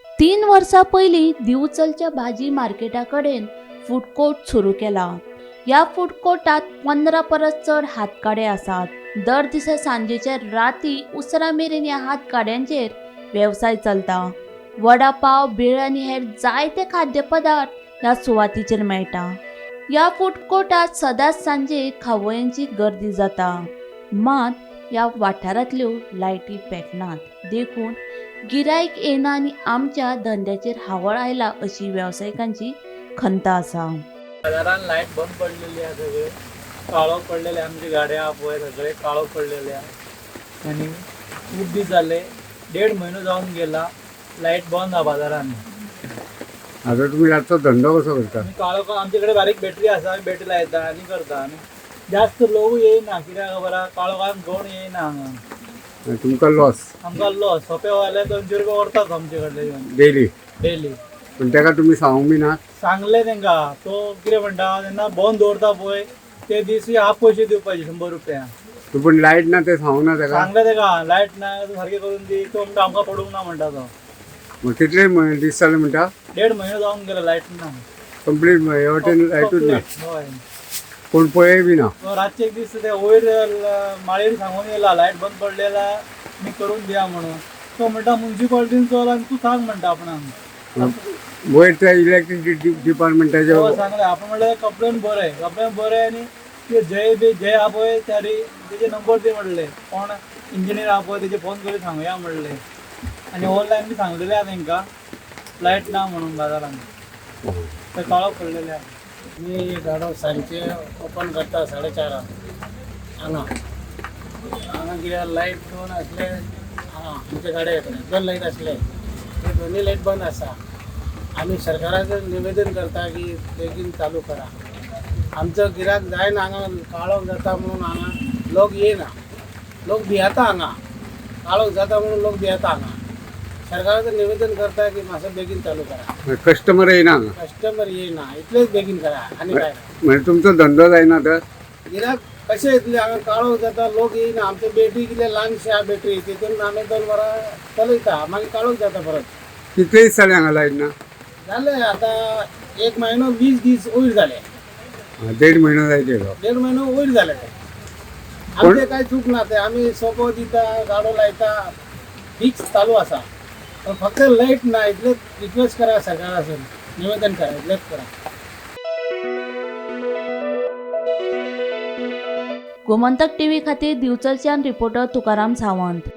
3 वर्सां पयलीं दिवचलच्या भाजी मार्केटाकडेन फूड कोर्ट सुरू केला. ह्या फूड कोर्टात 15 परस चड हातगाडे आसात. दर दिसा सांजेच्या राती उसरां मेरेन ह्या हातगाड्यांचेर वेवसाय चलता. वडा पाव, भेळ आनी हेर जायते खाद्यपदार्थ ह्या सुवातीचेर मेळटा. ह्या फूड कोर्टात सदांच सांजे खावयांची गर्दी जाता. मात ह्या वाठारांतल्यो लायटी पेटनात. देखून गिरायक येना आनी आमच्या धंद्याचेर हावळ आयला अशी वेवसायिकांची खंत आसा. बाजारान लाईट बंद पडलेली आहे, सगळे काळो पडलेले आमची गाड्या पळय सगळे काळो पडलेले आहे. आणि खूप दीस झाले, 1.5 महिनो जाऊन गेला, लाईट बंद आहे बाजारान. आता तुम्ही रातचा धंदो कसो करता? आमी काळो आमच्याकडे बारीक बॅटरी आसा, बॅटरी लायता आनी करता. आनी जास्त लोक येयना, कित्याक खबर आहा काळो काम कोण येयना हांगा. आणि तुमका लॉस आमकां लॉस सोंपे व्हायला 200 रुपया व्हरतात आमचे कडल्यान डेली. डेली. पण ताका तुम्ही सांगूंक बी ना? सांगले तेंका, तो कितें म्हणटा जेन्ना बंद दवरता पळय ते दीस हाफ पयशे दिवपाचे 100 रुपया. तू पण लाईट ना ते सांगूंक ना ताका? सांगले तेका लायट ना सारखे करून दी, तो म्हणटा आमकां पडूंक ना म्हणटा तो. मग कितले दीस जाले म्हणटा? 1.5 महिनो जाऊन गेला लायट ना. कंप्लीट हे वाटेन लायटूच ना, हय. कोण पळय बी ना. तो रातचे एक दीस ते वयर माळयेर सांगून येयला लायट बंद पडलेला, मी करून दिया म्हणून. तो म्हणटा म्युन्सिपाल्टीन चल आनी तूं सांग म्हणटा आपणाक. वयर त्या इलेक्ट्रिक डिपार्टमेंटाचे हो सांगले आपण म्हणलें कंप्लेन बरें आनी ते जय आहा पळय तेजे नंबर दे म्हणले, कोण इंजिनियर आहा पळय तेजे फोन करून सांगुया म्हणले. आनी ऑनलायन बी सांगलेले आहा तेंकां लायट ना म्हणून बाजारान, ते काळो पडलेले आहा. मी गाडो सांजचे ओपन करता 4:30 हांगा कित्याक लायट दोन आसले आमच्या गाड्या कडेन 2 लायट आसले, ते दोन्ही लायट बंद आसा. आमी सरकाराक निवेदन करता की बेगीन चालू करा. आमचो गिराक जायना, हांगा काळोख जाता म्हणून हांगा लोक येयना, लोक भियेता हांगा, काळोख जाता म्हणून लोक भियेता हांगा. सरकाराक निवेदन करता की मातसो बेगीन चालू करा. कस्टमर येना. कस्टमर येयना, इतलेच बेगीन करा आनी काय. म्हणजे तुमचो धंदो जायना तर? गिराक कशें येतले, हांगा काळोख जाता, लोक येयना. आमचे बॅटरी कितें ल्हानशी आहा बॅटरी, तितून आमी 2 वरां चलयता, मागीर काळोख जाता परत. कितले दीस जाले हांगा लायट ना? जाले आता 1 महिनो 20 दीस वयर जाले. 1.5 महिनो जायते. 1.5 महिनो वयर जाले ते. आमचे काय चूक ना, ते आमी सोपो दिता, गाडो लायता, फिक्स चालू आसा. पण फक्त लायट ना, इतलेच रिक्वेस्ट करा सरकारासून, निवेदन करा, इतलेच करा. गोमंतक टीव्ही खातीर दिवचलच्यान रिपोर्टर तुकाराम सावंत.